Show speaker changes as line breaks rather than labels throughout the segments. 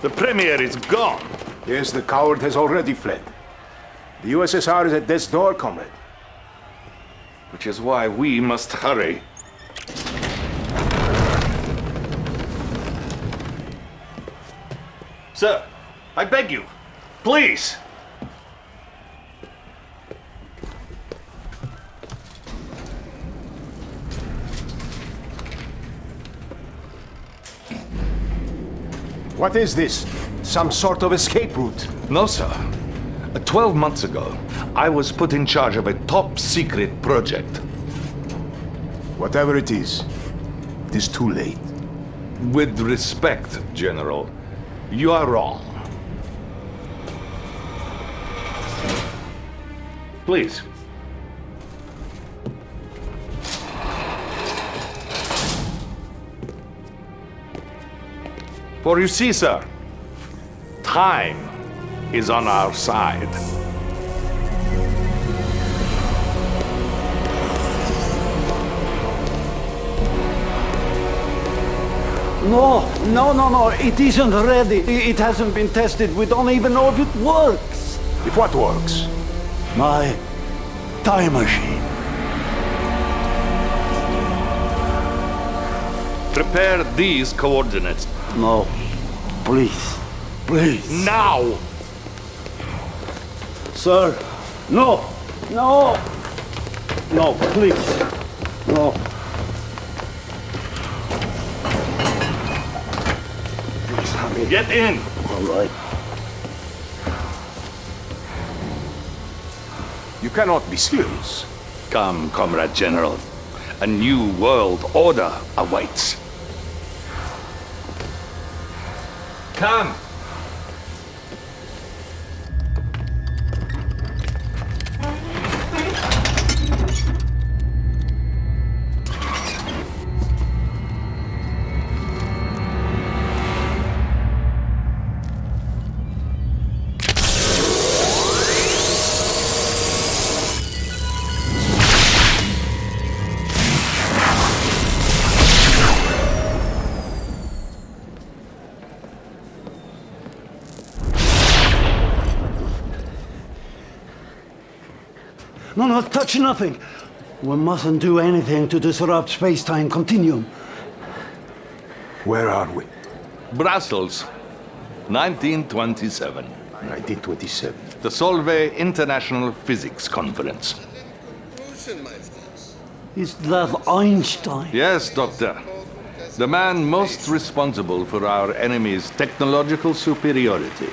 The Premier is gone.
Yes, the coward has already fled. The USSR is at death's door, comrade.
Which is why we must hurry. Sir, I beg you, please.
What is this? Some sort of escape route?
No, sir. 12 months ago, I was put in charge of a top-secret project.
Whatever it is too late.
With respect, General, you are wrong. Please. For you see, sir, time is on our side.
No, it isn't ready. It hasn't been tested. We don't even know if it works.
If what works?
My time machine.
Prepare these coordinates.
No, please.
Now!
Sir, no, please, no. Please, honey.
Get in!
All right.
You cannot be serious.
Come, Comrade General. A new world order awaits. Come!
No, touch nothing. We mustn't do anything to disrupt space-time continuum.
Where are we?
Brussels, 1927.
1927.
The Solvay International Physics Conference.
Is that Einstein?
Yes, Doctor. The man most responsible for our enemy's technological superiority.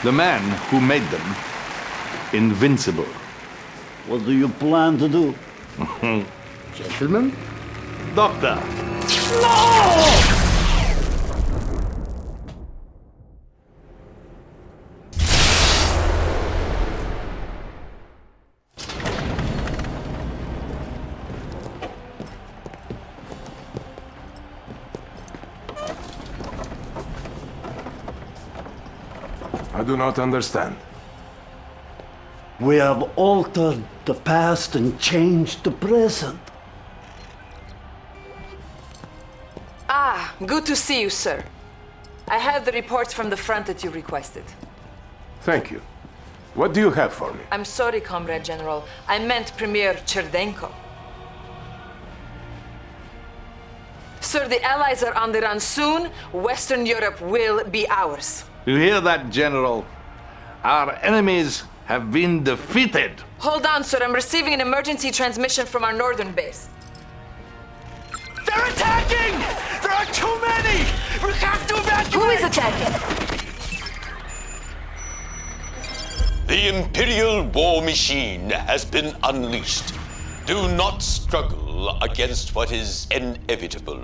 The man who made them invincible.
What do you plan to do?
Gentlemen?
Doctor!
I do not understand.
We have altered the past and changed the present.
Ah, good to see you, sir. I have the reports from the front that you requested.
Thank you. What do you have for me?
I'm sorry, Comrade General. I meant Premier Cherdenko. Sir, the Allies are on the run soon. Western Europe will be ours.
You hear that, General? Our enemies have been defeated.
Hold on, sir. I'm receiving an emergency transmission from our northern base.
They're attacking! There are too many! We have to evacuate!
Who is attacking?
The Imperial war machine has been unleashed. Do not struggle against what is inevitable.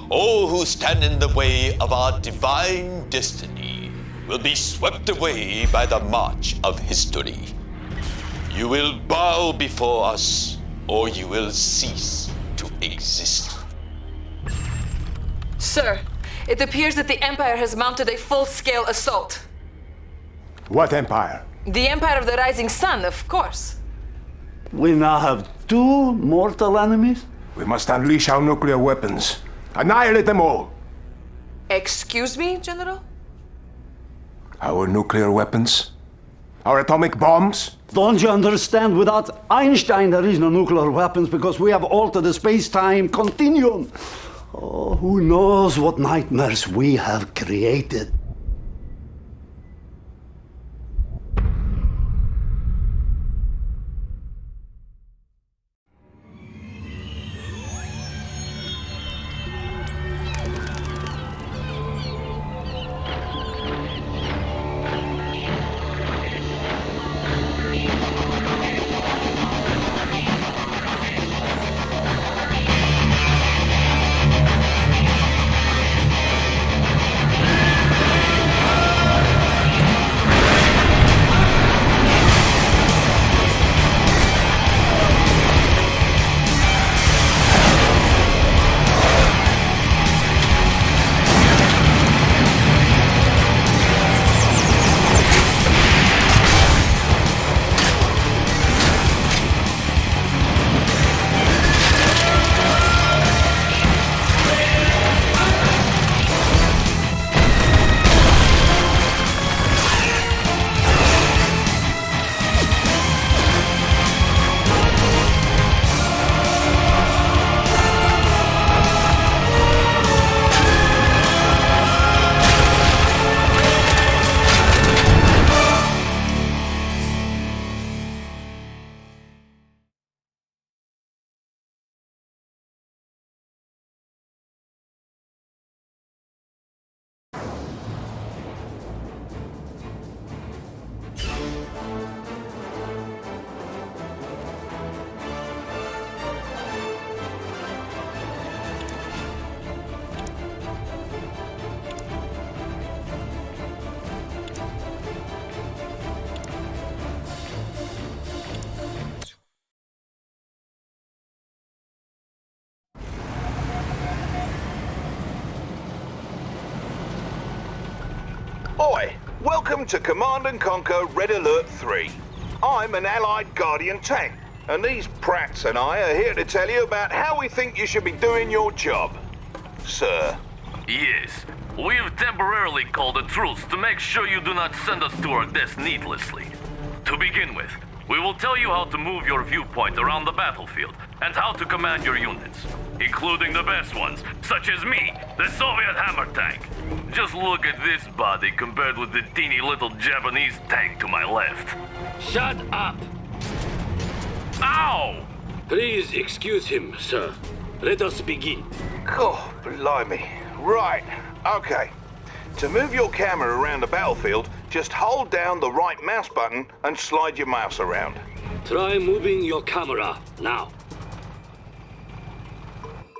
All who stand in the way of our divine destiny will be swept away by the march of history. You will bow before us, or you will cease to exist.
Sir, it appears that the Empire has mounted a full-scale assault.
What empire?
The Empire of the Rising Sun, of course.
We now have two mortal enemies?
We must unleash our nuclear weapons. Annihilate them all.
Excuse me, General?
Our nuclear weapons? Our atomic bombs?
Don't you understand? Without Einstein, there is no nuclear weapons because we have altered the space-time continuum. Oh, who knows what nightmares we have created.
Oi, welcome to Command & Conquer Red Alert 3. I'm an Allied Guardian tank, and these prats and I are here to tell you about how we think you should be doing your job. Sir.
Yes, we have temporarily called a truce to make sure you do not send us to our deaths needlessly. To begin with, we will tell you how to move your viewpoint around the battlefield and how to command your units, including the best ones, such as me, the Soviet hammer tank. Just look at this body compared with the teeny little Japanese tank to my left.
Shut up!
Ow!
Please excuse him, sir. Let us begin.
Oh, blimey. Right, okay. To move your camera around the battlefield, just hold down the right mouse button and slide your mouse around.
Try moving your camera now.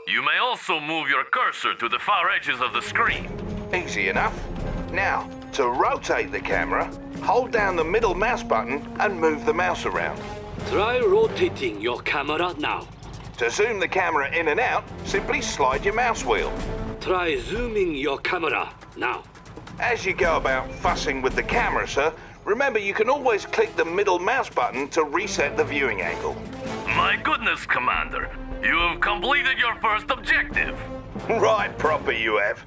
You may also move your cursor to the far edges of the screen.
Easy enough. Now, to rotate the camera, hold down the middle mouse button and move the mouse around.
Try rotating your camera now.
To zoom the camera in and out, simply slide your mouse wheel.
Try zooming your camera now.
As you go about fussing with the camera, sir, remember you can always click the middle mouse button to reset the viewing angle.
My goodness, Commander. You have completed your first objective.
Right proper you have.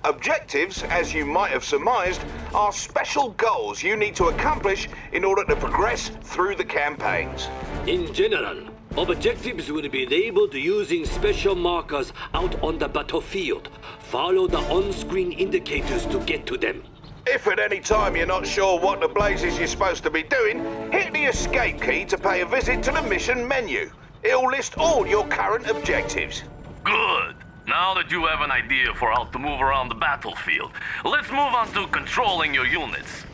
Objectives, as you might have surmised, are special goals you need to accomplish in order to progress through the campaigns.
In general, objectives will be labeled using special markers out on the battlefield. Follow the on-screen indicators to get to them.
If at any time you're not sure what the blazes you're supposed to be doing, hit the escape key to pay a visit to the mission menu. It'll list all your current objectives.
Good. Now that you have an idea for how to move around the battlefield, let's move on to controlling your units.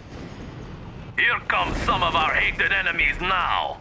Here come some of our hated enemies now.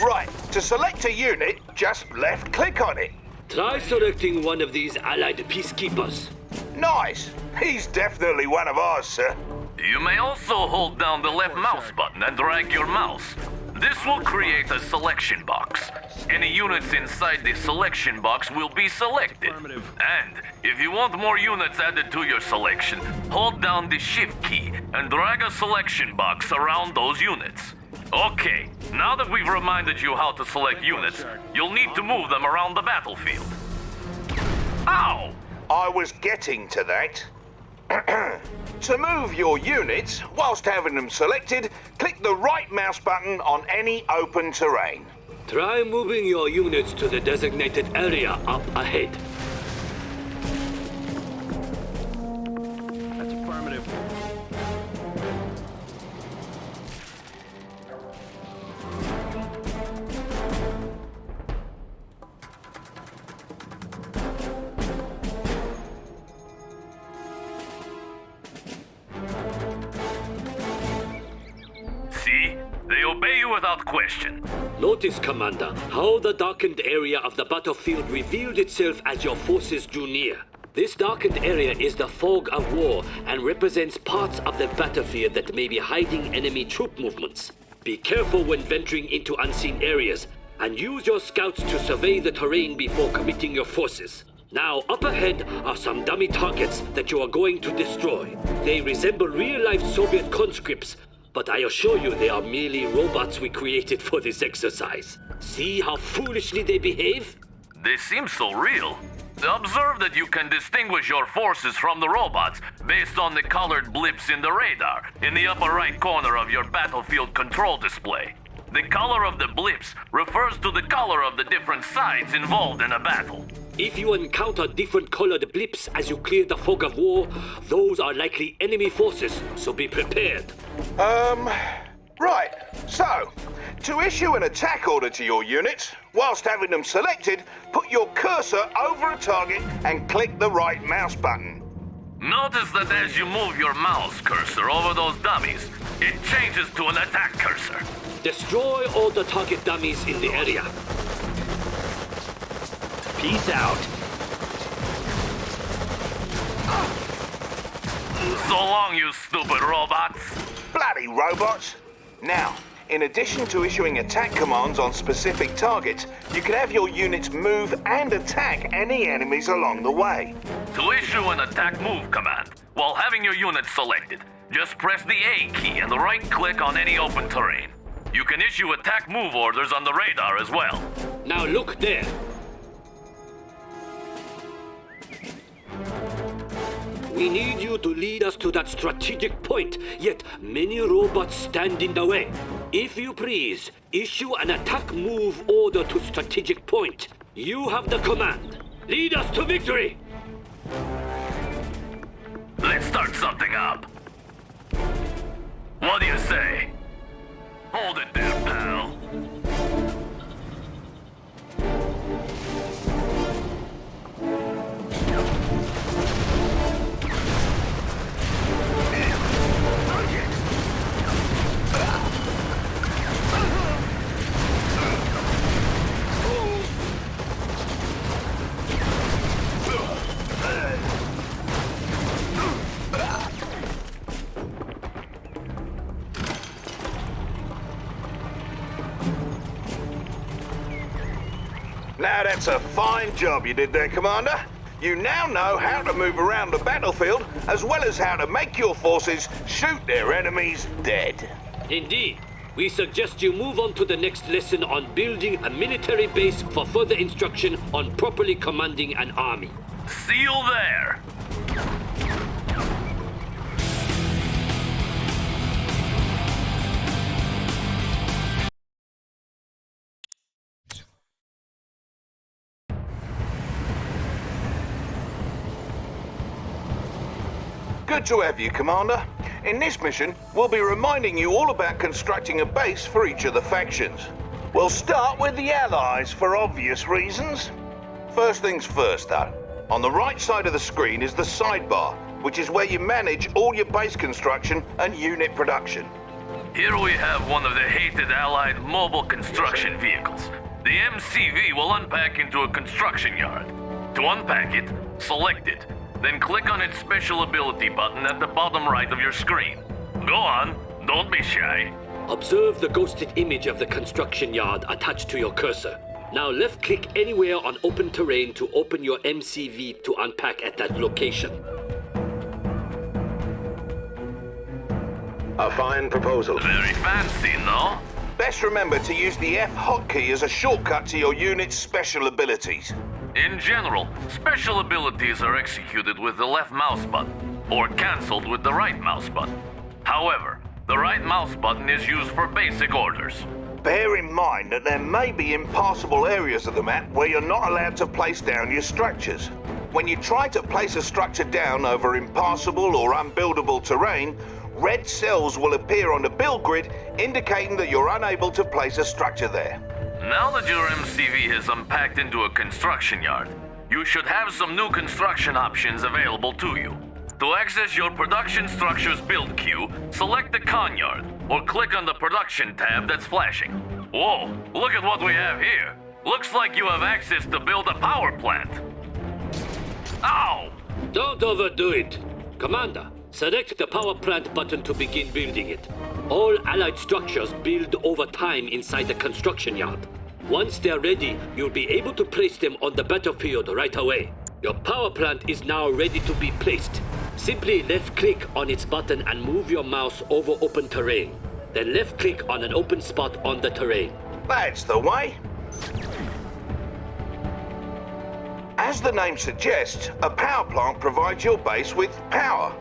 Right, to select a unit, just left-click on it.
Try selecting one of these allied peacekeepers.
Nice. He's definitely one of ours, sir.
You may also hold down the left mouse button and drag your mouse. This will create a selection box. Any units inside the selection box will be selected. And if you want more units added to your selection, hold down the shift key and drag a selection box around those units. Okay, now that we've reminded you how to select units, you'll need to move them around the battlefield. Ow!
I was getting to that. To move your units, whilst having them selected, click the right mouse button on any open terrain.
Try moving your units to the designated area up ahead.
That's affirmative.
See? They obey you without question.
Notice, Commander, how the darkened area of the battlefield revealed itself as your forces drew near. This darkened area is the fog of war and represents parts of the battlefield that may be hiding enemy troop movements. Be careful when venturing into unseen areas, and use your scouts to survey the terrain before committing your forces. Now, up ahead are some dummy targets that you are going to destroy. They resemble real-life Soviet conscripts, but I assure you they are merely robots we created for this exercise. See how foolishly they behave?
They seem so real. Observe that you can distinguish your forces from the robots based on the colored blips in the radar in the upper right corner of your battlefield control display. The color of the blips refers to the color of the different sides involved in a battle.
If you encounter different colored blips as you clear the fog of war, those are likely enemy forces, so be prepared.
Right. So, to issue an attack order to your units, whilst having them selected, put your cursor over a target and click the right mouse button.
Notice that as you move your mouse cursor over those dummies, it changes to an attack cursor.
Destroy all the target dummies in the area.
Peace out.
So long, you stupid robots.
Bloody robots! Now, in addition to issuing attack commands on specific targets, you can have your units move and attack any enemies along the way.
To issue an attack move command, while having your unit selected, just press the A key and right-click on any open terrain. You can issue attack move orders on the radar as well.
Now look there. We need you to lead us to that strategic point, yet many robots stand in the way. If you please, issue an attack move order to strategic point. You have the command. Lead us to victory!
Let's start something up. What do you say? Hold it there, pal.
Now that's a fine job you did there, Commander. You now know how to move around the battlefield, as well as how to make your forces shoot their enemies dead.
Indeed. We suggest you move on to the next lesson on building a military base for further instruction on properly commanding an army.
See you there.
Good to have you, Commander. In this mission, we'll be reminding you all about constructing a base for each of the factions. We'll start with the Allies for obvious reasons. First things first, though. On the right side of the screen is the sidebar, which is where you manage all your base construction and unit production.
Here we have one of the hated Allied mobile construction vehicles. The MCV will unpack into a construction yard. To unpack it, select it. Then click on its special ability button at the bottom right of your screen. Go on, don't be shy.
Observe the ghosted image of the construction yard attached to your cursor. Now left-click anywhere on open terrain to open your MCV to unpack at that location.
A fine proposal.
Very fancy, no?
Best remember to use the F hotkey as a shortcut to your unit's special abilities.
In general, special abilities are executed with the left mouse button, or cancelled with the right mouse button. However, the right mouse button is used for basic orders.
Bear in mind that there may be impassable areas of the map where you're not allowed to place down your structures. When you try to place a structure down over impassable or unbuildable terrain, red cells will appear on the build grid indicating that you're unable to place a structure there.
Now that your MCV has unpacked into a construction yard, you should have some new construction options available to you. To access your production structure's build queue, select the con yard, or click on the production tab that's flashing. Whoa, look at what we have here. Looks like you have access to build a power plant. Ow!
Don't overdo it. Commander, select the power plant button to begin building it. All allied structures build over time inside the construction yard. Once they're ready, you'll be able to place them on the battlefield right away. Your power plant is now ready to be placed. Simply left-click on its button and move your mouse over open terrain. Then left-click on an open spot on the terrain.
That's the way. As the name suggests, a power plant provides your base with power.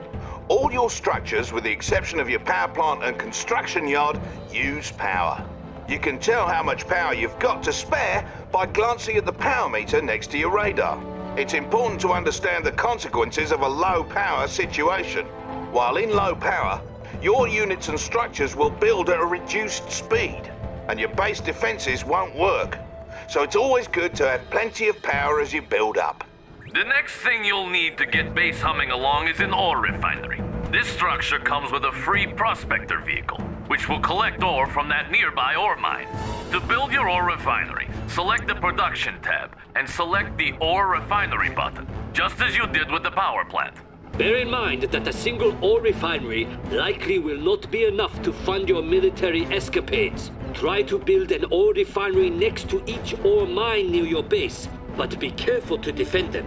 All your structures, with the exception of your power plant and construction yard, use power. You can tell how much power you've got to spare by glancing at the power meter next to your radar. It's important to understand the consequences of a low power situation. While in low power, your units and structures will build at a reduced speed, and your base defenses won't work. So it's always good to have plenty of power as you build up.
The next thing you'll need to get base humming along is an ore refinery. This structure comes with a free prospector vehicle, which will collect ore from that nearby ore mine. To build your ore refinery, select the production tab and select the ore refinery button, just as you did with the power plant.
Bear in mind that a single ore refinery likely will not be enough to fund your military escapades. Try to build an ore refinery next to each ore mine near your base, but be careful to defend them.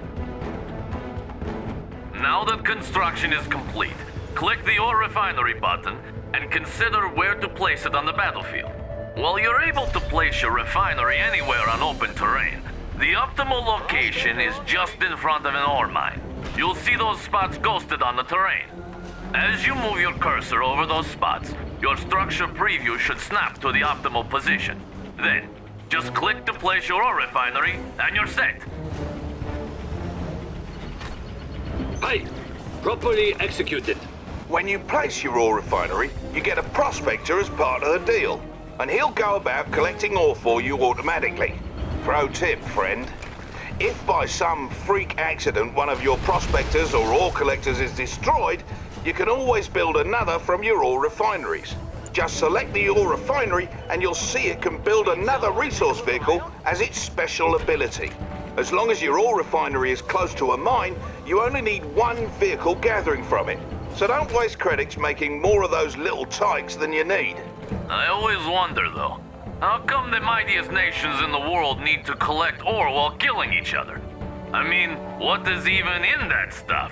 Now that construction is complete, click the ore refinery button and consider where to place it on the battlefield. While you're able to place your refinery anywhere on open terrain, the optimal location is just in front of an ore mine. You'll see those spots ghosted on the terrain. As you move your cursor over those spots, your structure preview should snap to the optimal position. Then, just click to place your ore refinery and you're set.
Aye, properly executed.
When you place your ore refinery, you get a prospector as part of the deal, and he'll go about collecting ore for you automatically. Pro tip, friend. If by some freak accident one of your prospectors or ore collectors is destroyed, you can always build another from your ore refineries. Just select the ore refinery and you'll see it can build another resource vehicle as its special ability. As long as your ore refinery is close to a mine, you only need one vehicle gathering from it. So don't waste credits making more of those little tykes than you need.
I always wonder, though, how come the mightiest nations in the world need to collect ore while killing each other? I mean, what is even in that stuff?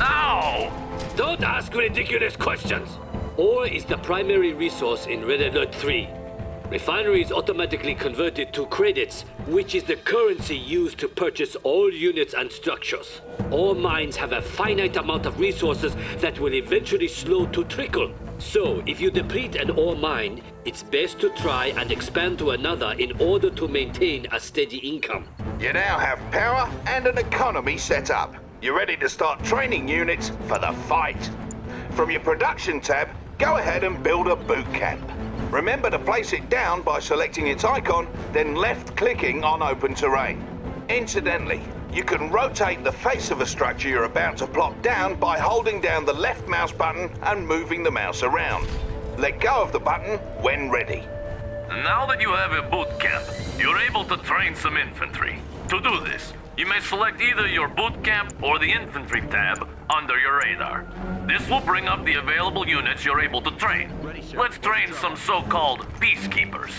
Ow!
Don't ask ridiculous questions. Ore is the primary resource in Red Alert 3. Refinery is automatically converted to credits, which is the currency used to purchase all units and structures. All mines have a finite amount of resources that will eventually slow to trickle. So, if you deplete an ore mine, it's best to try and expand to another in order to maintain a steady income.
You now have power and an economy set up. You're ready to start training units for the fight. From your production tab, go ahead and build a boot camp. Remember to place it down by selecting its icon, then left-clicking on open terrain. Incidentally, you can rotate the face of a structure you're about to plop down by holding down the left mouse button and moving the mouse around. Let go of the button when ready.
Now that you have a boot camp, you're able to train some infantry. To do this, you may select either your boot camp or the infantry tab under your radar. This will bring up the available units you're able to train. Let's train some so-called peacekeepers.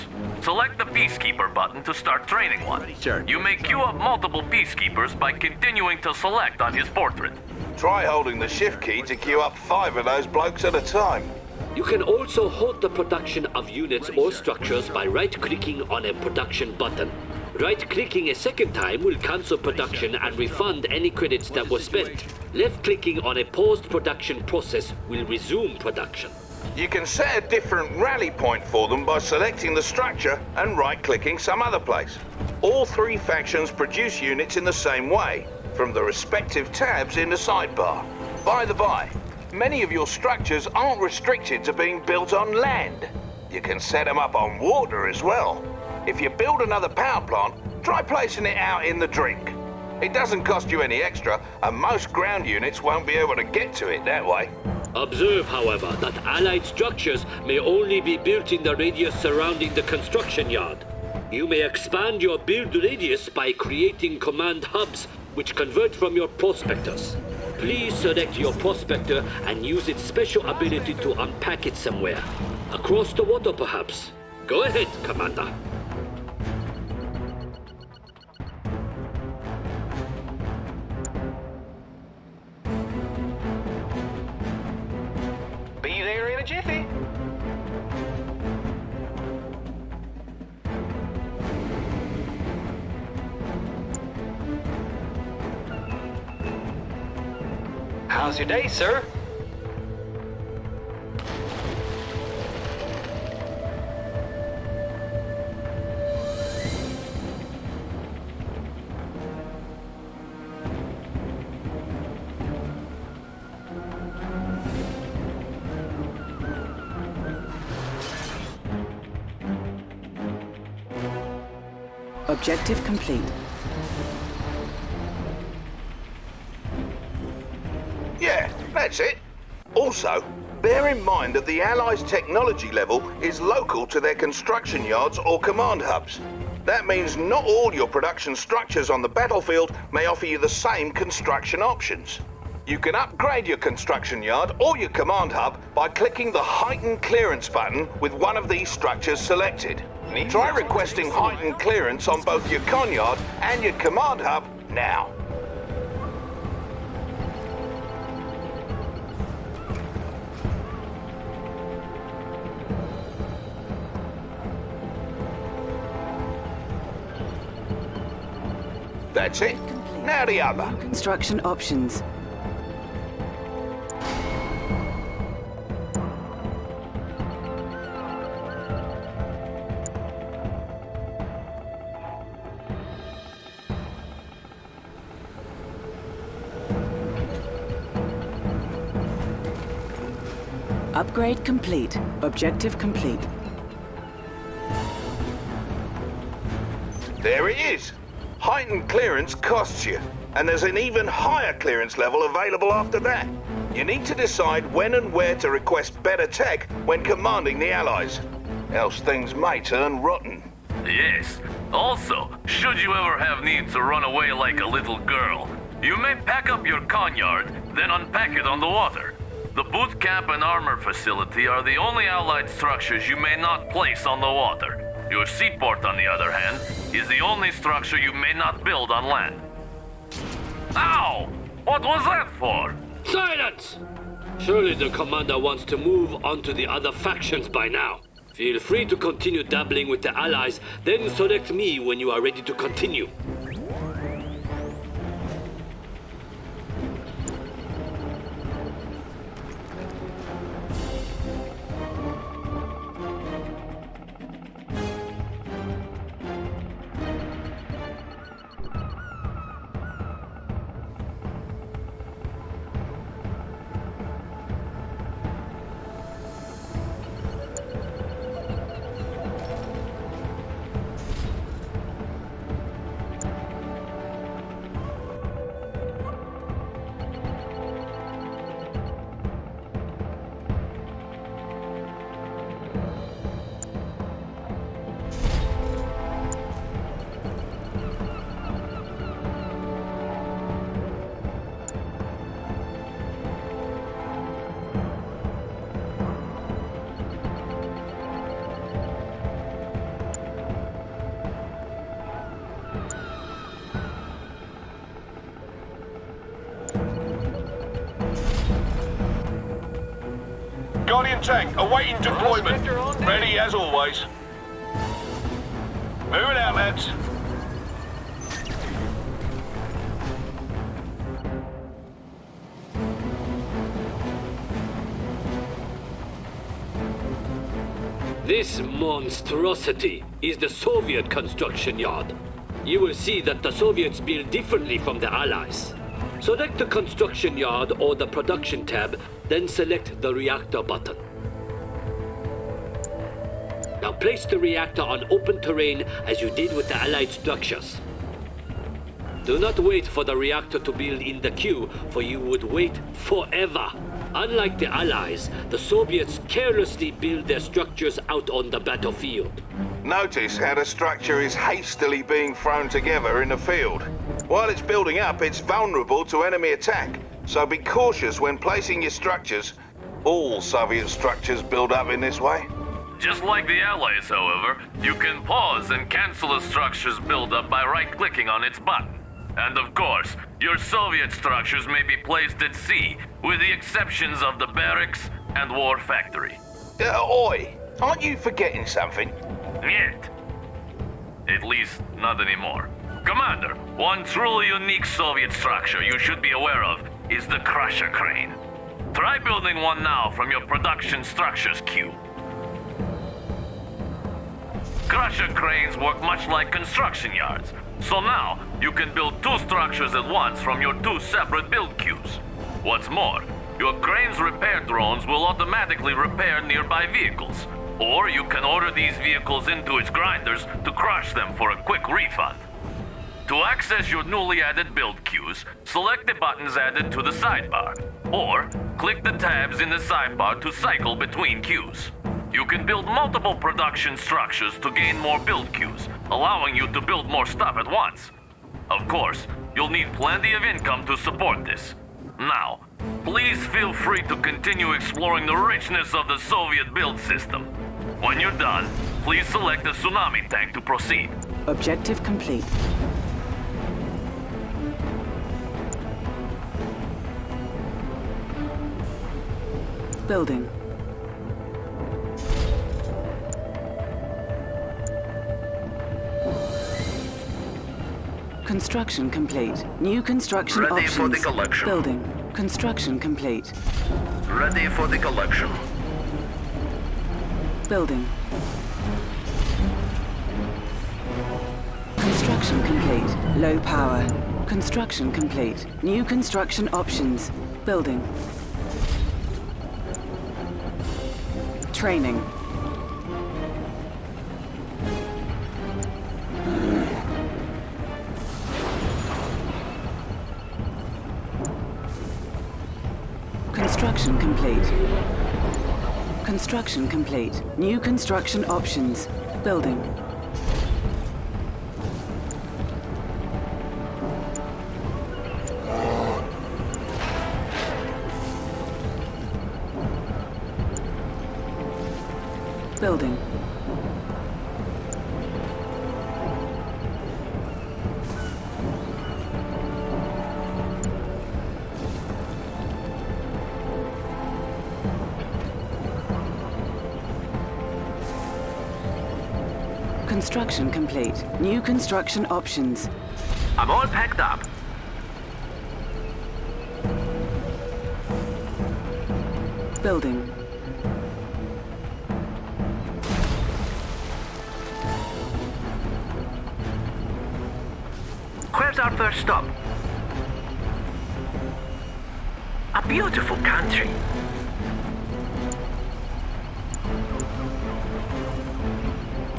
Select the peacekeeper button to start training one. You may queue up multiple peacekeepers by continuing to select on his portrait.
Try holding the shift key to queue up 5 of those blokes at a time.
You can also halt the production of units or structures by right-clicking on a production button. Right-clicking a second time will cancel production and refund any credits that were spent. Left-clicking on a paused production process will resume production.
You can set a different rally point for them by selecting the structure and right-clicking some other place. All three factions produce units in the same way, from the respective tabs in the sidebar. By the by, many of your structures aren't restricted to being built on land. You can set them up on water as well. If you build another power plant, try placing it out in the drink. It doesn't cost you any extra, and most ground units won't be able to get to it that way.
Observe, however, that Allied structures may only be built in the radius surrounding the construction yard. You may expand your build radius by creating command hubs which convert from your prospectors. Please select your prospector and use its special ability to unpack it somewhere. Across the water, perhaps. Go ahead, Commander.
Be there in a jiffy. How's your day, sir?
Objective complete.
Yeah, that's it. Also, bear in mind that the Allies' technology level is local to their construction yards or command hubs. That means not all your production structures on the battlefield may offer you the same construction options. You can upgrade your construction yard or your command hub by clicking the Heightened Clearance button with one of these structures selected. Try requesting heightened clearance on both your con yard and your command hub now. That's it. Now the other.
Construction options. Upgrade complete. Objective complete.
There it is. Heightened clearance costs you, and there's an even higher clearance level available after that. You need to decide when and where to request better tech when commanding the Allies, else things may turn rotten.
Yes. Also, should you ever have need to run away like a little girl, you may pack up your conyard, then unpack it on the water. The boot camp and armor facility are the only Allied structures you may not place on the water. Your seaport, on the other hand, is the only structure you may not build on land. Ow! What was that for?
Silence! Surely the commander wants to move on to the other factions by now. Feel free to continue dabbling with the Allies, then select me when you are ready to continue.
Guardian tank, awaiting deployment. Ready as always. Moving out, lads.
This monstrosity is the Soviet construction yard. You will see that the Soviets build differently from the Allies. Select the construction yard or the production tab, then select the reactor button. Now place the reactor on open terrain as you did with the Allied structures. Do not wait for the reactor to build in the queue, for you would wait forever. Unlike the Allies, the Soviets carelessly build their structures out on the battlefield.
Notice how the structure is hastily being thrown together in the field. While it's building up, it's vulnerable to enemy attack, so be cautious when placing your structures. All Soviet structures build up in this way.
Just like the Allies, however, you can pause and cancel a structure's buildup by right-clicking on its button. And of course, your Soviet structures may be placed at sea, with the exceptions of the barracks and war factory.
Oi! Aren't you forgetting something?
Yet. At least, not anymore. Commander, one truly unique Soviet structure you should be aware of is the Crusher Crane. Try building one now from your production structures queue. Crusher cranes work much like construction yards, so now you can build two structures at once from your two separate build queues. What's more, your crane's repair drones will automatically repair nearby vehicles, or you can order these vehicles into its grinders to crush them for a quick refund. To access your newly added build queues, select the buttons added to the sidebar, or click the tabs in the sidebar to cycle between queues. You can build multiple production structures to gain more build queues, allowing you to build more stuff at once. Of course, you'll need plenty of income to support this. Now, please feel free to continue exploring the richness of the Soviet build system. When you're done, please select the tsunami tank to proceed.
Objective complete. Building. Construction complete. New construction
Ready
options.
for the collection.
Building. Construction complete.
Ready for the collection.
Building. Construction complete. Low power. Construction complete. New construction options. Building. Training. Construction complete. Construction complete. New construction options. Building. Building. Construction complete. New construction options.
I'm all packed up.
Building.
Where's our first stop? A beautiful country.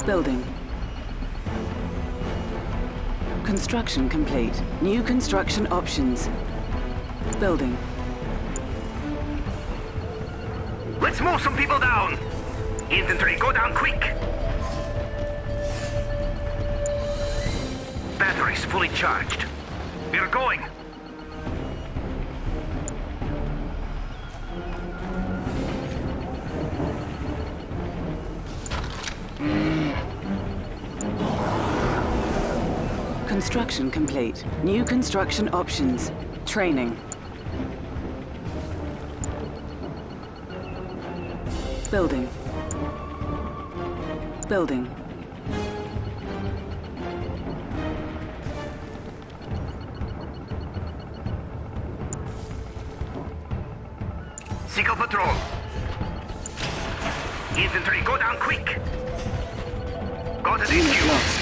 Building. Construction complete. New construction options. Building.
Let's move some people down. Infantry, go down quick. Batteries fully charged. We're going.
Construction complete. New construction options. Training. Building. Building.
Seagull Patrol. Infantry, go down quick! Go to the
Unit
queue.
lost.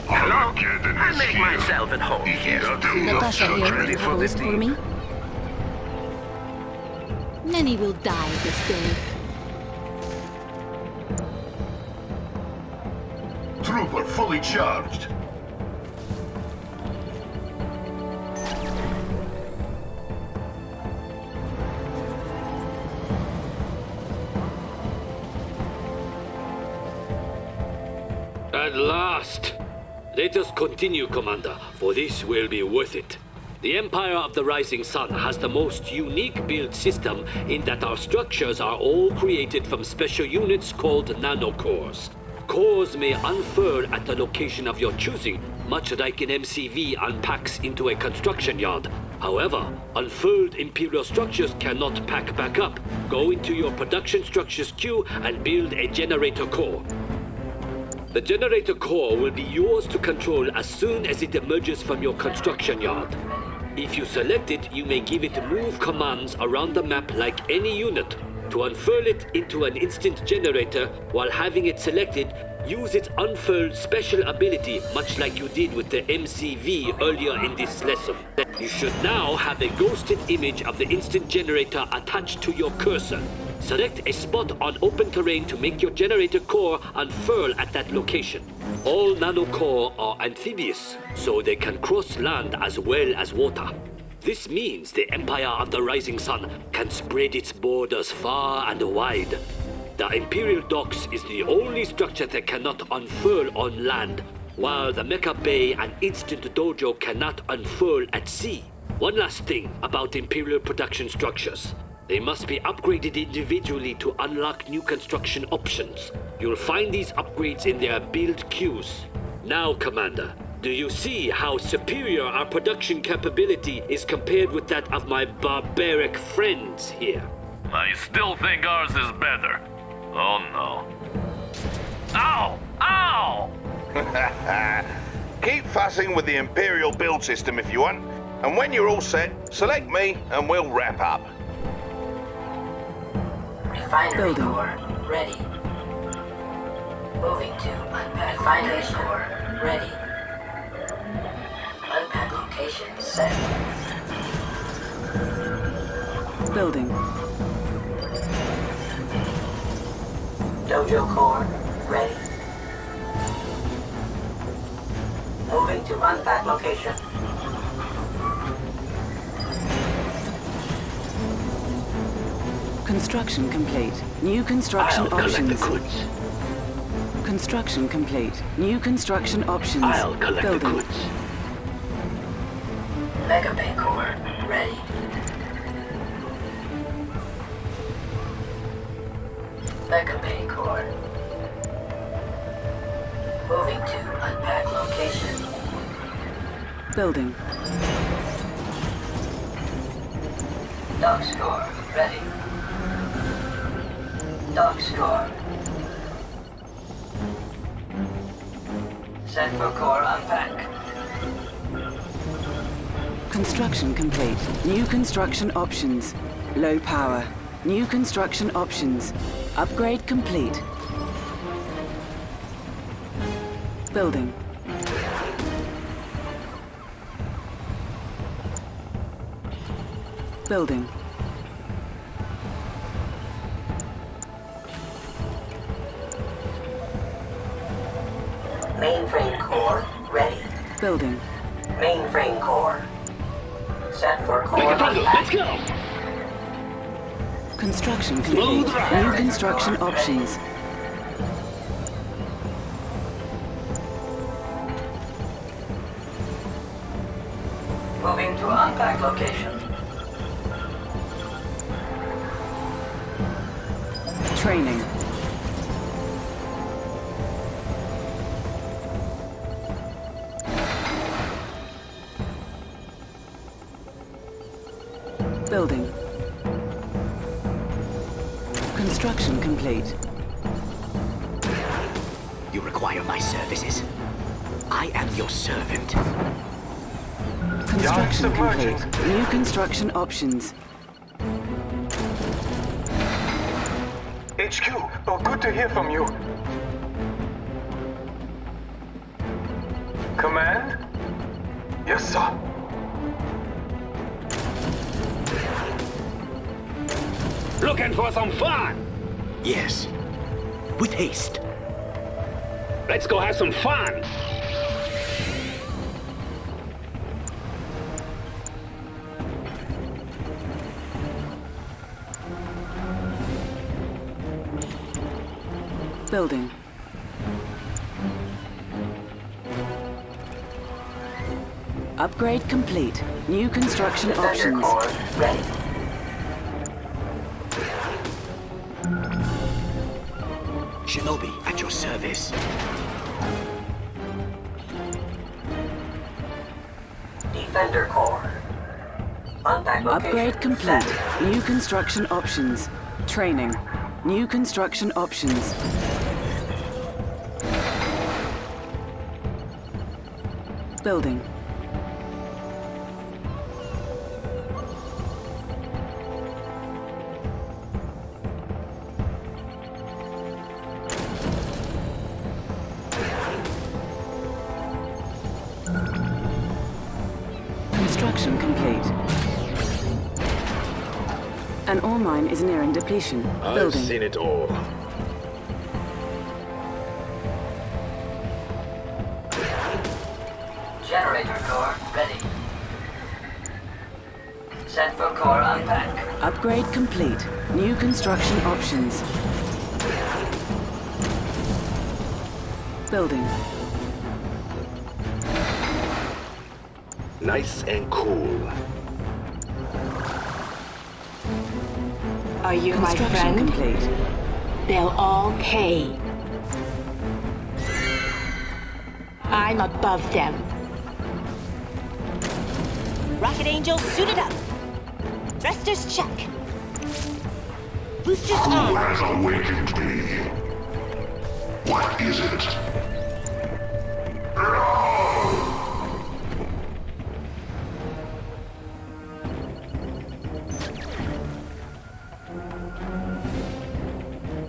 Hello? I'll make myself at home here.
Natasha here. Have a list for me? Many will die this day.
Trooper fully charged.
At last! Let us continue, Commander, for this will be worth it. The Empire of the Rising Sun has the most unique build system in that our structures are all created from special units called nanocores. Cores may unfurl at the location of your choosing, much like an MCV unpacks into a construction yard. However, unfurled Imperial structures cannot pack back up. Go into your production structures queue and build a generator core. The generator core will be yours to control as soon as it emerges from your construction yard. If you select it, you may give it move commands around the map like any unit. To unfurl it into an instant generator while having it selected, use its unfurled special ability, much like you did with the MCV earlier in this lesson. You should now have a ghosted image of the instant generator attached to your cursor. Select a spot on open terrain to make your generator core unfurl at that location. All nanocore are amphibious, so they can cross land as well as water. This means the Empire of the Rising Sun can spread its borders far and wide. The Imperial Docks is the only structure that cannot unfurl on land, while the Mecha Bay and Instant Dojo cannot unfurl at sea. One last thing about Imperial production structures. They must be upgraded individually to unlock new construction options. You'll find these upgrades in their build queues. Now, Commander, do you see how superior our production capability is compared with that of my barbaric friends here?
I still think ours is better. Oh no. Ow! Ow!
Keep fussing with the Imperial build system if you want, and when you're all set, select me and we'll wrap up.
Refinery core ready. Moving to unpack refinery core ready. Unpack location set.
Building.
Dojo core ready. Moving to unpack location.
Construction complete. New construction
I'll collect
options.
the goods.
Construction complete. New construction options.
I'll collect
Building.
the goods.
Mega Bay core ready. Mega Bay core. Moving to unpack location.
Building.
Docks core ready. Docks core. Set for core unpack.
Construction complete. New construction options. Low power. New construction options. Upgrade complete. Building. Building.
Mainframe core ready.
Building.
Mainframe core. Set for core
Let's
unpack.
go!
Construction complete. New construction options.
Moving to unpack location.
Training. Building. Construction complete.
You require my services. I am your servant.
Construction complete. New construction options.
HQ. Oh, good to hear from you. Command? Yes, sir.
Looking for some fun? Yes. With haste. Let's go have some fun.
Building. Upgrade complete. New construction options.
Ready.
Shinobi, at your service.
Defender Core. Unpack location.
Upgrade complete. New construction options. Training. New construction options. Building. Construction complete. An ore mine is nearing depletion.
I've seen it all.
Generator core ready. Central core unpack.
Upgrade complete. New construction options. Building.
Nice and cool.
Are you my friend?
Complete.
They'll all pay. I'm above them.
Rocket Angel suited up. Thrusters check. Boosters on.
Who has awakened me? What is it?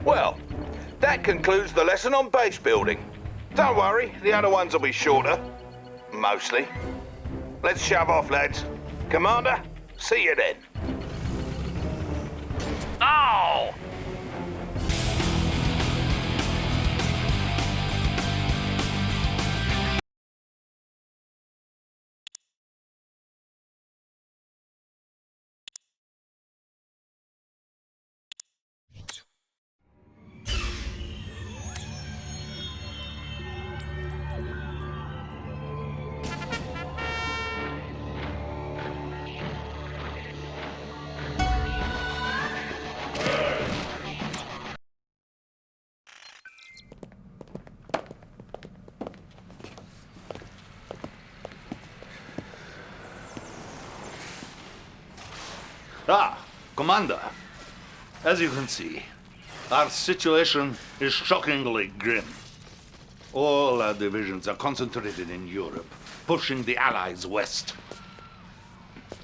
Well, that concludes the lesson on base building. Don't worry, the other ones will be shorter. Mostly. Let's shove off, lads. Commander, see you then.
Ow!
Ah, Commander. As you can see, our situation is shockingly grim. All our divisions are concentrated in Europe, pushing the Allies west.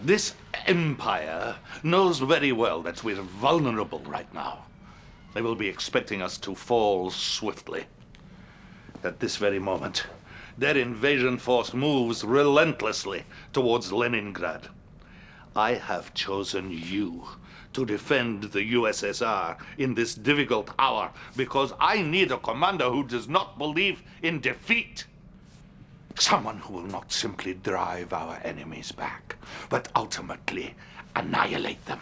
This empire knows very well that we're vulnerable right now. They will be expecting us to fall swiftly. At this very moment, their invasion force moves relentlessly towards Leningrad. I have chosen you to defend the USSR in this difficult hour because I need a commander who does not believe in defeat. Someone who will not simply drive our enemies back, but ultimately annihilate them,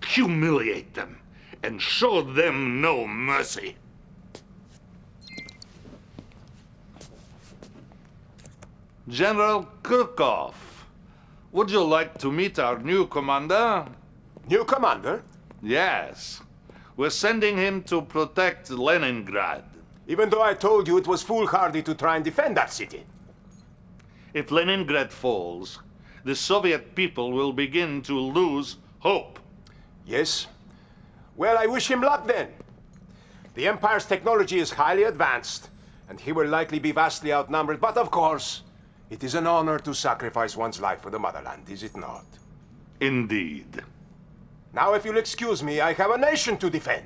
humiliate them, and show them no mercy. General Kirkov. Would you like to meet our new commander?
New commander?
Yes. We're sending him to protect Leningrad.
Even though I told you it was foolhardy to try and defend that city.
If Leningrad falls, the Soviet people will begin to lose hope.
Yes? Well, I wish him luck then. The Empire's technology is highly advanced, and he will likely be vastly outnumbered, but of course, it is an honor to sacrifice one's life for the motherland, is it not?
Indeed.
Now, if you'll excuse me, I have a nation to defend.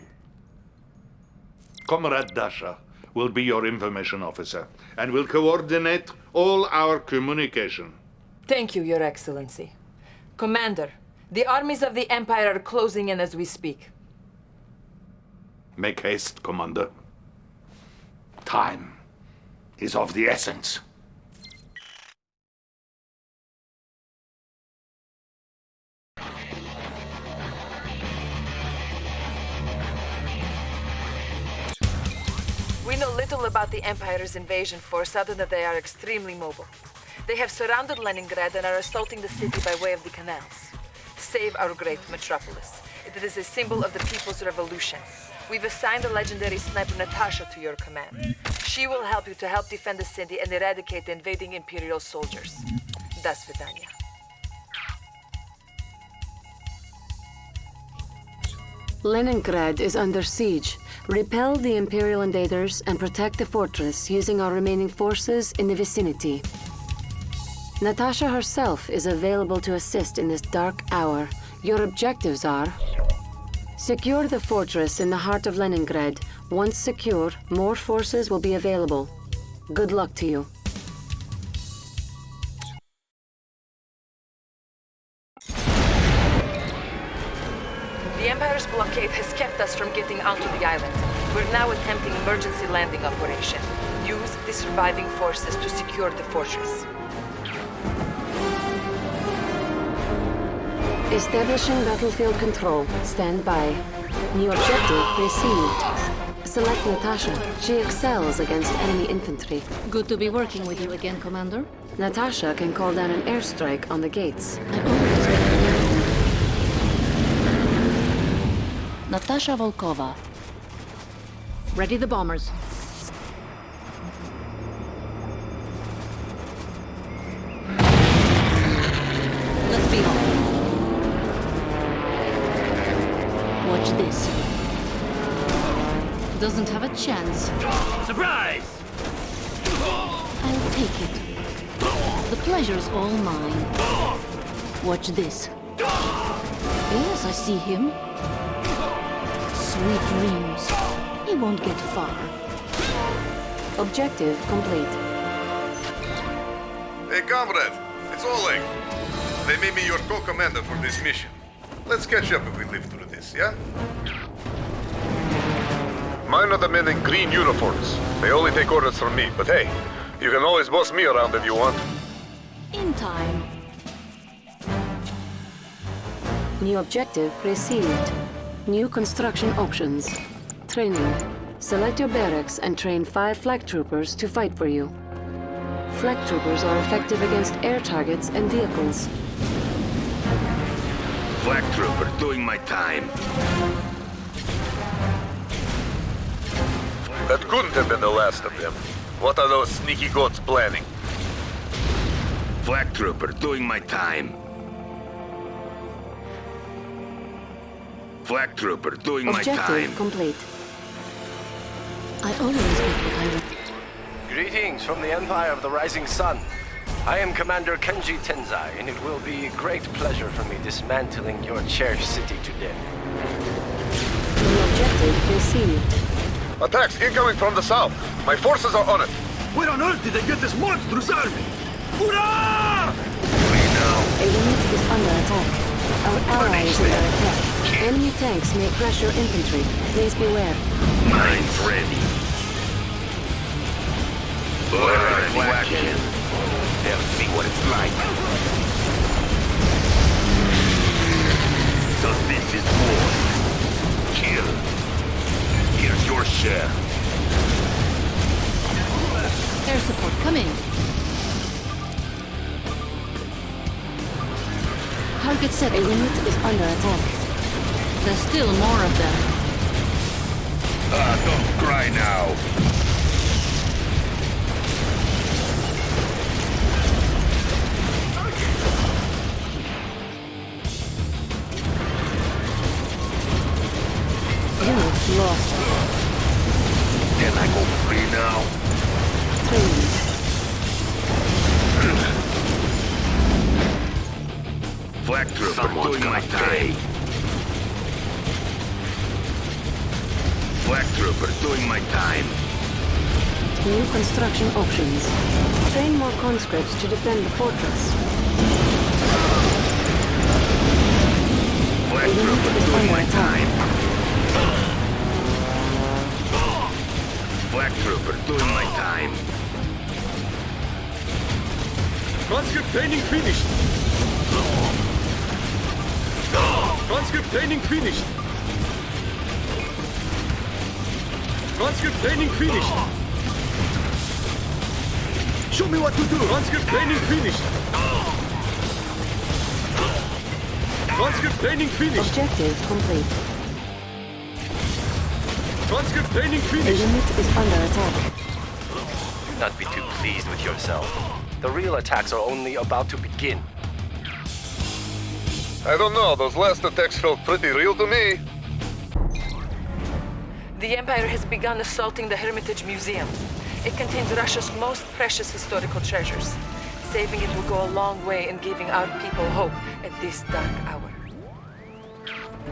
Comrade Dasha will be your information officer and will coordinate all our communication.
Thank you, Your Excellency. Commander, the armies of the Empire are closing in as we speak.
Make haste, Commander. Time is of the essence.
We know little about the Empire's invasion force other than they are extremely mobile. They have surrounded Leningrad and are assaulting the city by way of the canals. Save our great metropolis. It is a symbol of the people's revolution. We've assigned the legendary sniper Natasha to your command. She will help you to help defend the city and eradicate the invading Imperial soldiers. До свидания.
Leningrad is under siege. Repel the Imperial invaders and protect the fortress using our remaining forces in the vicinity. Natasha herself is available to assist in this dark hour. Your objectives are: secure the fortress in the heart of Leningrad. Once secure, more forces will be available. Good luck to you.
The Empire's blockade has kept us from getting onto the island. We're now attempting emergency landing operation. Use the surviving forces to secure the fortress.
Establishing battlefield control. Stand by. New objective received. Select Natasha. She excels against enemy infantry.
Good to be working with you again, Commander.
Natasha can call down an airstrike on the gates.
Natasha Volkova. Ready the bombers. Let's be off. Watch this. Doesn't have a chance.
Surprise!
I'll take it. The pleasure's all mine. Watch this. Yes, I see him. Sweet dreams. He won't get far.
Objective complete.
Hey, comrade. It's Oleg. They made me your co-commander for this mission. Let's catch up if we live through this, yeah? Mine are the men in green uniforms. They only take orders from me, but hey, you can always boss me around if you want.
In time.
New objective received. New construction options. Training. Select your barracks and train 5 flag troopers to fight for you. Flag troopers are effective against air targets and vehicles.
Flag trooper doing my time.
That couldn't have been the last of them. What are those sneaky goats planning?
Flag trooper doing my time. Flag trooper doing my time.
Objective complete.
I always get what I want.
Greetings from the Empire of the Rising Sun. I am Commander Kenji Tenzai, and it will be a great pleasure for me dismantling your cherished city today.
New objective received.
Attacks incoming from the south. My forces are on it.
Where on earth did they get this monstrous army? Hurrah!
A unit is under attack. Our ally is under attack. Enemy tanks may crush your infantry. Please beware.
Mine's ready. Action. They'll see what it's like. So this is war. Kill. Here's your share.
Air support coming. Target set.
A unit is under attack.
There's still more of them.
Don't cry now.
Unit lost.
Can I go free now? Flag trooper doing my time. Black Trooper doing my time.
New construction options. Train more conscripts to defend the fortress.
Black Trooper doing my time. Black Trooper doing my time.
Conscript training finished. Conscript training finished. Conscript training finished. Show me what to do. Conscript training finished. Conscript training finished.
Objective complete.
Conscript training
The
finished.
unit is under attack.
Do not be too pleased with yourself. The real attacks are only about to begin.
I don't know, those last attacks felt pretty real to me.
The Empire has begun assaulting the Hermitage Museum. It contains Russia's most precious historical treasures. Saving it will go a long way in giving our people hope at this dark hour.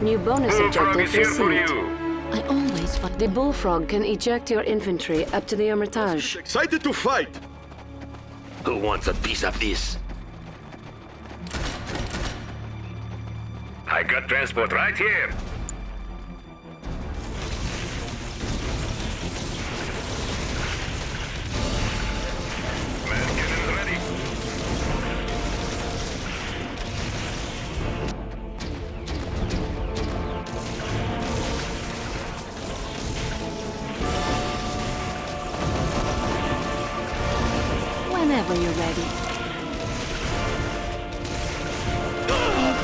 New bonus objective received.
I always find
The Bullfrog can eject your infantry up to the Hermitage.
Excited to fight.
Who wants a piece of this? I got transport right here. Man, get ready.
whenever you're ready.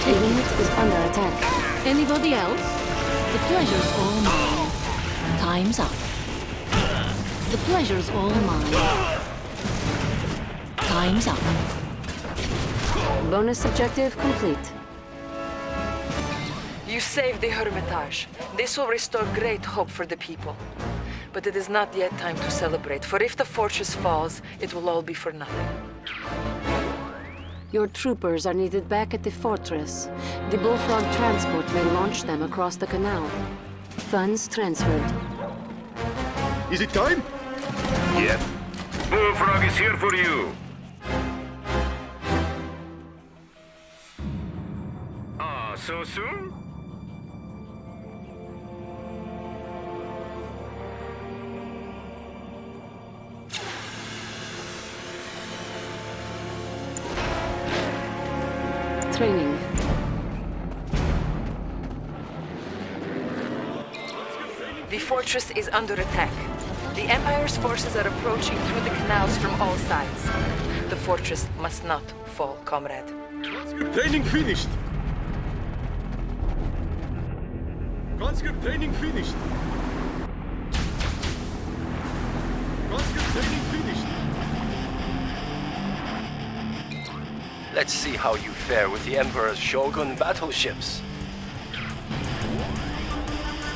The unit is under attack.
Anybody else? The pleasure's all mine. Time's up. The pleasure's all mine. Time's up.
Bonus objective complete.
You saved the Hermitage. This will restore great hope for the people. But it is not yet time to celebrate, for if the fortress falls, it will all be for nothing.
Your troopers are needed back at the fortress. The Bullfrog transport may launch them across the canal. Funds transferred.
Is it time?
Yep. Bullfrog is here for you. Ah, so soon?
Training.
The fortress is under attack. The Empire's forces are approaching through the canals from all sides. The fortress must not fall, comrade.
Conscript training finished. Conscript training finished. Conscript training finished.
Let's see how you fare with the Emperor's Shogun battleships.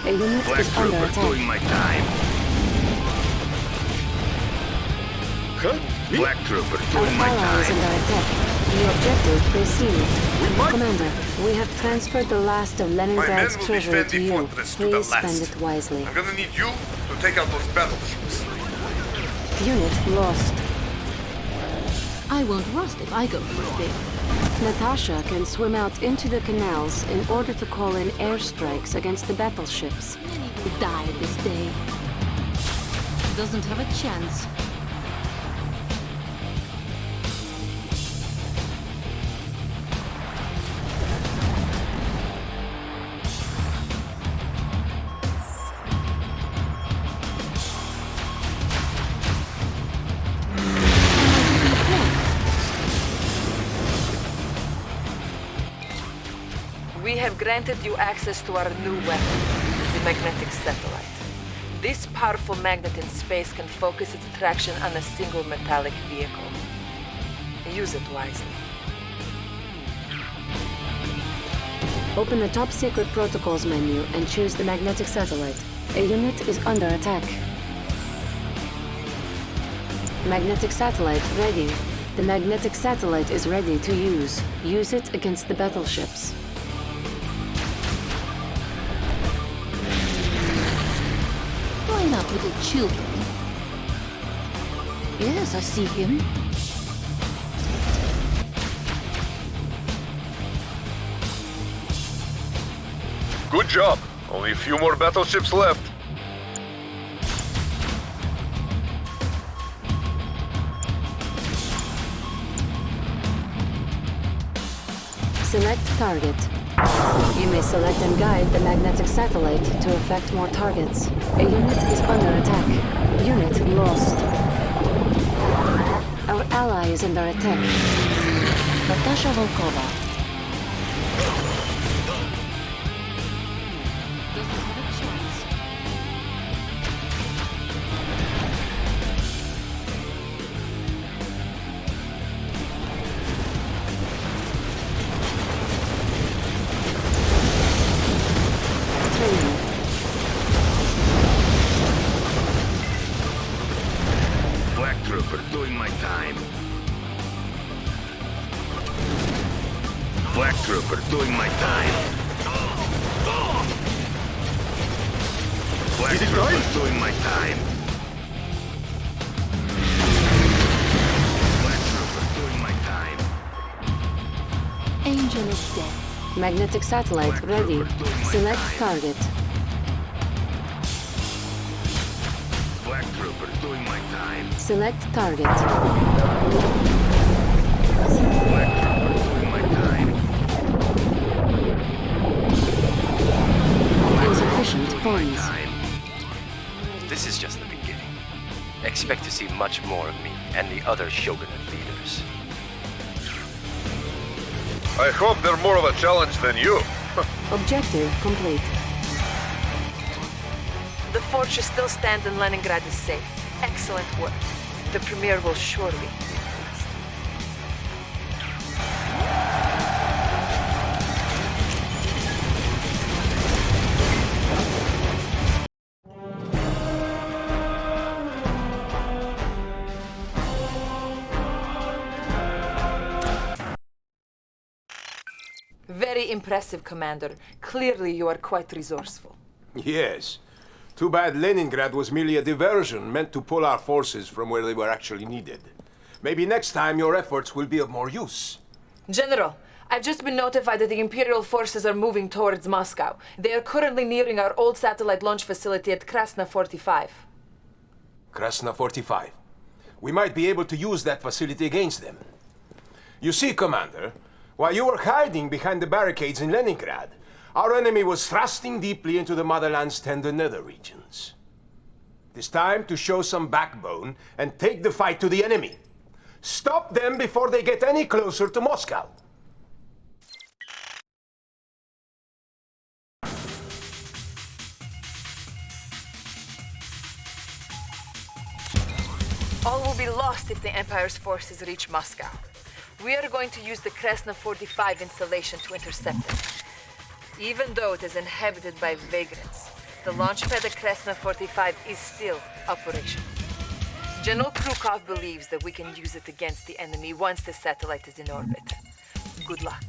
A unit
Black
is under
Trooper
attack.
doing my time. Black Trooper
Our
doing my
ally is
time.
under attack. The objective received. Commander, we have transferred the last of
My men
Leningrad's
will
treasury
defend
to
the
you.
fortress to the
Please spend
last.
it wisely.
I'm gonna need you to take out those battleships.
Unit lost.
I won't rust if I go for a spin.
Natasha can swim out into the canals in order to call in airstrikes against the battleships.
Many will die this day. Doesn't have a chance.
We have granted you access to our new weapon, the magnetic satellite. This powerful magnet in space can focus its attraction on a single metallic vehicle. Use it wisely.
Open the top secret protocols menu and choose the magnetic satellite. A unit is under attack. Magnetic satellite ready. The magnetic satellite is ready to use. Use it against the battleships.
little children. Yes, I see him.
Good job. Only a few more battleships left.
Select target. You may select and guide the magnetic satellite to affect more targets. A unit is under attack. Unit lost. Our ally is under attack.
Dasha Volkova. Doesn't have a chance.
Black Trooper doing my time. Black Trooper doing my time. Black Trooper doing my time. Black Trooper doing my time.
Angel is dead.
Magnetic satellite ready. Select target.
Black Trooper doing my time.
Select target.
Black Trooper doing my time.
Insufficient funds.
This is just the beginning. Expect to see much more of me and the other Shogunate leaders.
I hope they're more of a challenge than you.
Objective complete.
The fortress still stands and Leningrad is safe. Excellent work. The Premier will surely be pleased. Very impressive, Commander. Clearly you are quite resourceful.
Yes. Too bad Leningrad was merely a diversion meant to pull our forces from where they were actually needed. Maybe next time your efforts will be of more use.
General, I've just been notified that the Imperial forces are moving towards Moscow. They are currently nearing our old satellite launch facility at Krasna 45.
Krasna 45. We might be able to use that facility against them. You see, Commander, while you were hiding behind the barricades in Leningrad, our enemy was thrusting deeply into the motherland's tender nether regions. It is time to show some backbone and take the fight to the enemy. Stop them before they get any closer to Moscow.
All will be lost if the Empire's forces reach Moscow. We are going to use the Krasna 45 installation to intercept it. Even though it is inhabited by vagrants, the launch pad at Krasna 45 is still operational. General Krukov believes that we can use it against the enemy once the satellite is in orbit. Good luck.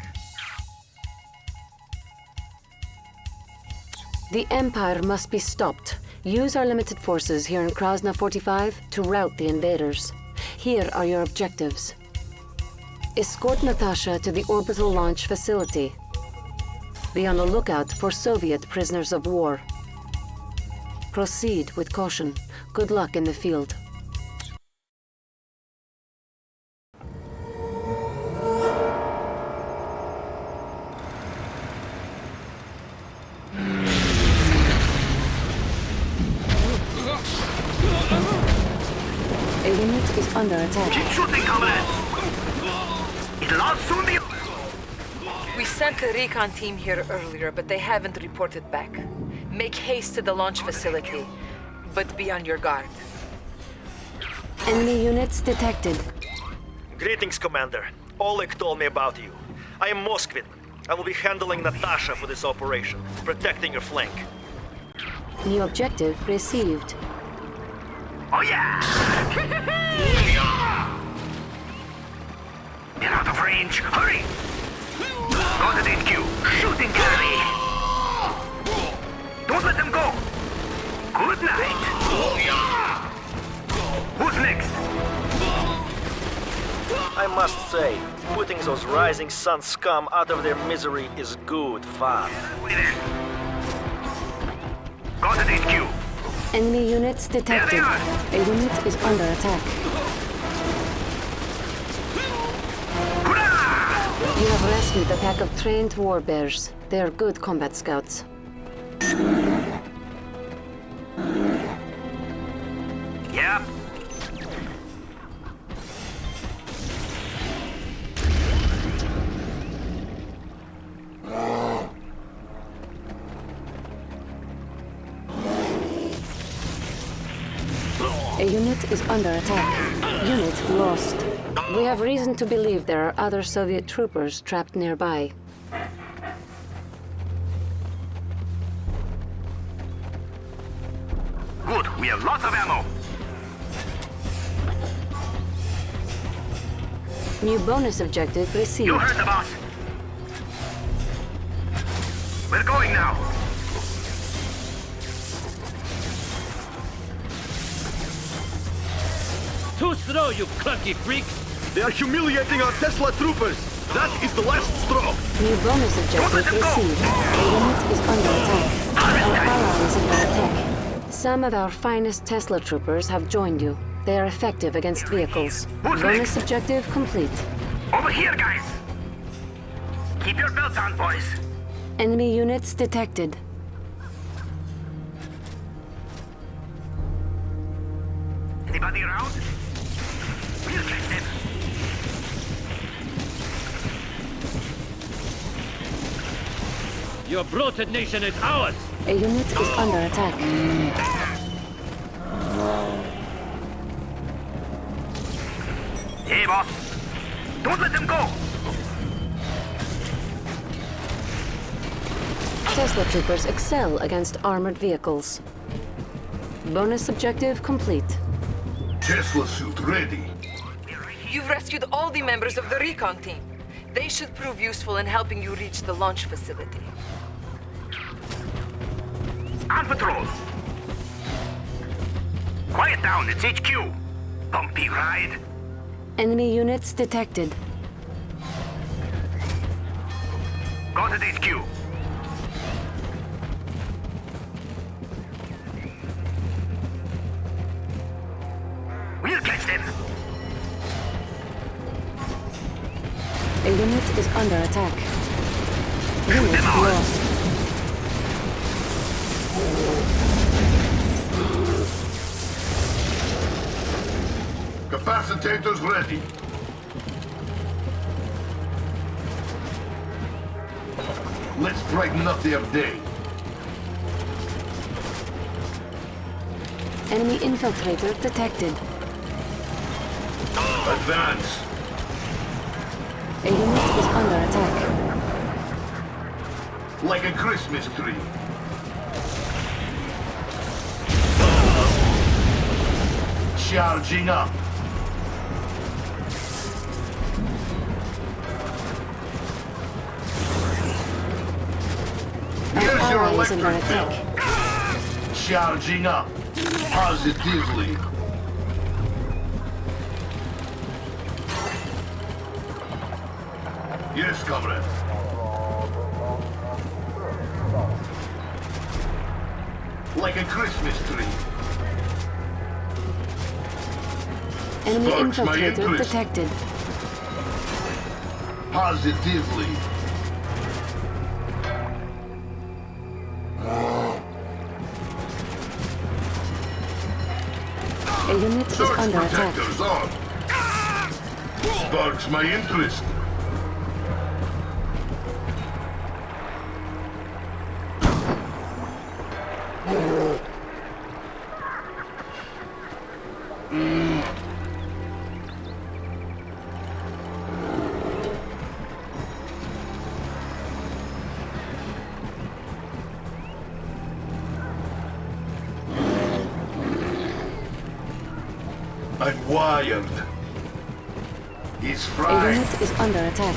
The Empire must be stopped. Use our limited forces here in Krasna 45 to rout the invaders. Here are your objectives. Escort Natasha to the orbital launch facility. Be on the lookout for Soviet prisoners of war. Proceed with caution. Good luck in the field. A unit is under attack.
Keep shooting, comrades! It'll all soon be...
We sent a recon team here earlier, but they haven't reported back. Make haste to the launch facility, but be on your guard.
Enemy units detected.
Greetings, Commander. Oleg told me about you. I am Moskvin. I will be handling Natasha for this operation, protecting your flank.
New objective received.
Oh yeah! Get out of range! Hurry! Coordinate Q! Shooting gallery! Don't let them go! Good night. Who's next?
I must say, putting those Rising Sun scum out of their misery is good fun.
Go to HQ.
Enemy units detected. A unit is under attack. You have rescued a pack of trained warbears. They are good combat scouts.
Yep.
A unit is under attack. Unit lost. We have reason to believe there are other Soviet troopers trapped nearby.
Good, we have lots of ammo.
New bonus objective received.
You heard the boss. We're going now.
Too slow, you clunky freaks! They are humiliating our Tesla troopers! That is the last straw!
New bonus objective received. A unit is under attack. Our ally is under attack. Some of our finest Tesla troopers have joined you. They are effective against vehicles. Bonus objective complete.
Over here, guys! Keep your belts on, boys.
Enemy units detected.
Anybody around? We'll catch them.
Your bloated nation is ours!
A unit is under attack.
Hey, boss. Don't let them go!
Tesla troopers excel against armored vehicles. Bonus objective complete.
Tesla suit ready.
You've rescued all the members of the recon team. They should prove useful in helping you reach the launch facility.
On patrol. Quiet down, it's HQ. Bumpy ride.
Enemy units detected.
Go to the HQ. We'll catch them.
A unit is under attack. Unit lost.
Capacitators ready. Let's brighten up their day.
Enemy infiltrator detected.
Advance.
A unit is under attack.
Like a Christmas tree. Charging up. Here's your electric bill. Charging up. Positively. Yes, comrade. Like a Christmas tree.
Enemy
Sparks my
infiltrator
interest.
detected.
Positively.
A unit is
Search
under attack.
protectors on. Sparks my interest. I'm wired. He's
A
fried.
unit is under attack.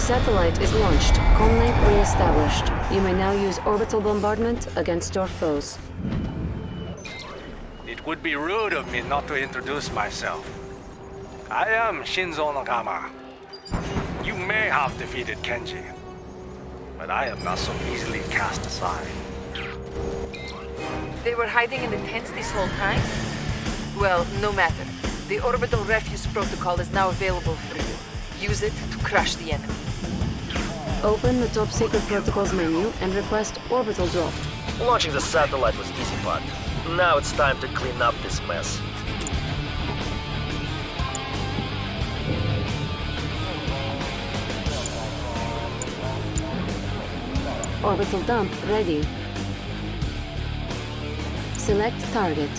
Satellite is launched. Comlink re-established. You may now use orbital bombardment against your foes.
It would be rude of me not to introduce myself. I am Shinzo Nagama. You may have defeated Kenji, but I am not so easily cast aside.
They were hiding in the tents this whole time? Well, no matter. The orbital refuse protocol is now available for you. Use it to crush the enemy.
Open the top secret protocols menu and request orbital drop.
Launching the satellite was the easy part. Now it's time to clean up this mess.
Orbital dump ready. Select target.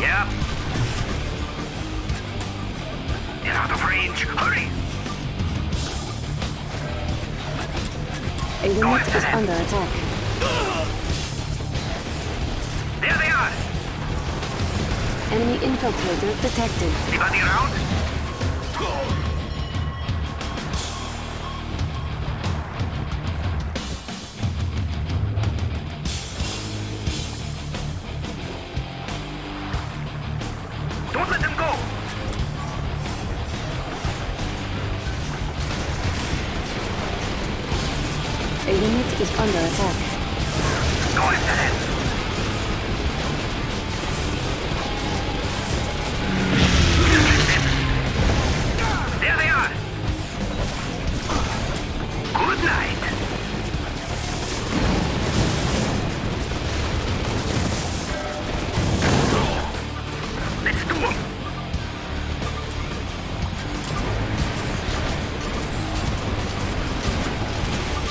Yeah. Get out of range. Hurry!
A unit is under attack.
There they are!
Enemy infiltrator detected.
Anybody around? Don't let them go!
A unit is under attack.
Go after them! There they are! Good night! Let's do them!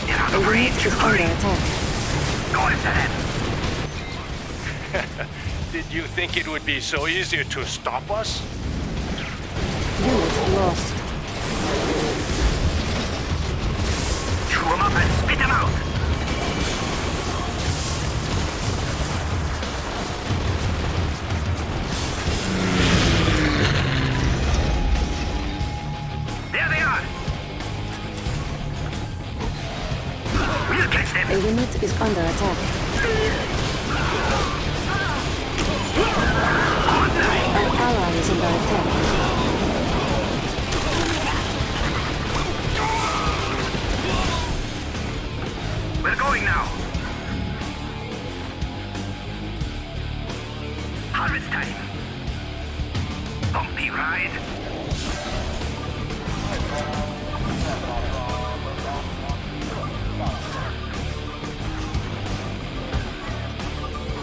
Get out of range!
Is under attack.
Go after them!
Did you think it would be so easy to stop us?
Unit lost.
Chew them up and spit them out! There they are! We'll catch them!
A unit is under attack. An ally is under attack.
We're going now! Harvest time! Bumpy ride!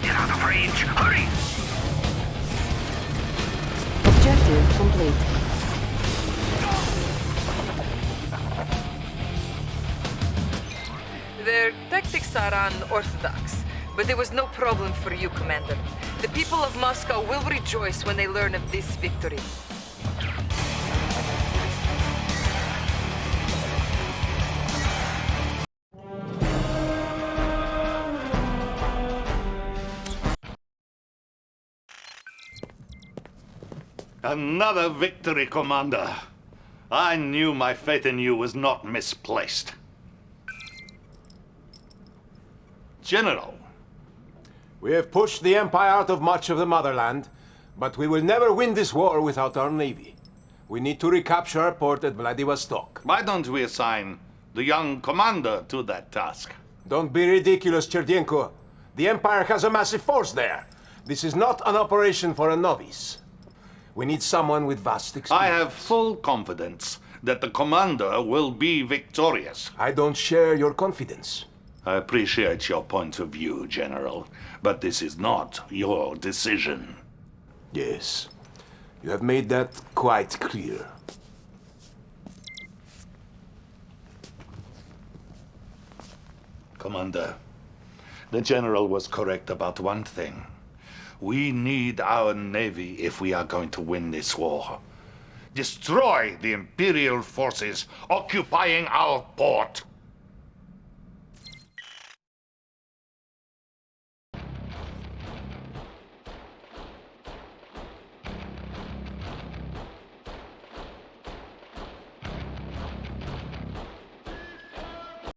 Get out of range! Hurry!
Objective complete.
Their tactics are unorthodox, but there was no problem for you, Commander. The people of Moscow will rejoice when they learn of this victory.
Another victory, Commander. I knew my faith in you was not misplaced. General.
We have pushed the Empire out of much of the motherland, but we will never win this war without our navy. We need to recapture our port at Vladivostok.
Why don't we assign the young commander to that task?
Don't be ridiculous, Cherdenko. The Empire has a massive force there. This is not an operation for a novice. We need someone with vast experience.
I have full confidence that the commander will be victorious.
I don't share your confidence.
I appreciate your point of view, General, but this is not your decision.
Yes, you have made that quite clear.
Commander, the General was correct about one thing. We need our navy if we are going to win this war. Destroy the Imperial forces occupying our port.